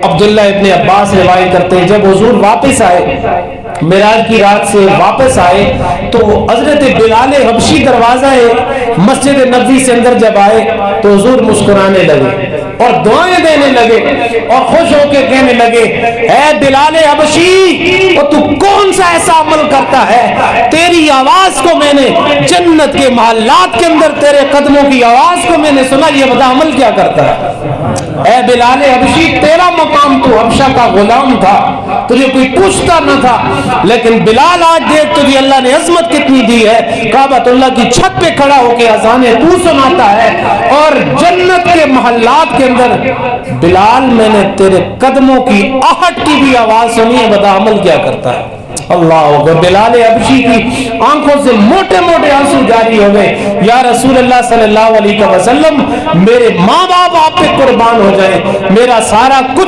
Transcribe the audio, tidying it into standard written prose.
عبداللہ ابن عباس روایت کرتے ہیں جب حضور واپس آئے، معراج کی رات سے واپس آئے، تو حضرت بلال حبشی دروازہ مسجد نبوی سے اندر جب آئے تو حضور مسکرانے لگے اور دعائیں دینے لگے اور خوش ہو کے کہنے لگے، اے بلال حبشی، اور تو کون سا ایسا عمل کرتا ہے؟ تیری آواز کو میں نے جنت کے محلات کے اندر، تیرے قدموں کی آواز کو میں نے سنا، یہ بتا عمل کیا کرتا ہے؟ اے بلال حبشی، تیرا مقام تو حبشہ کا غلام تھا، تجھے کوئی پوچھتا نہ تھا، لیکن بلال آج دیکھ تجھے اللہ نے عظمت کتنی دی ہے، کعبۃ اللہ کی چھت پہ کھڑا ہو کے اذانیں تو سناتا ہے، اور جنت کے محلات کے اندر بلال میں نے تیرے قدموں کی آہٹ کی بھی آواز سنی ہے، بتا عمل کیا کرتا ہے؟ اللہ اکبر۔ بلال حبشی کی آنکھوں سے موٹے موٹے آنسو جاری ہو گئے، یا رسول اللہ صلی اللہ علیہ وسلم، میرے ماں باپ آپ پہ قربان ہو جائیں، میرا سارا کچھ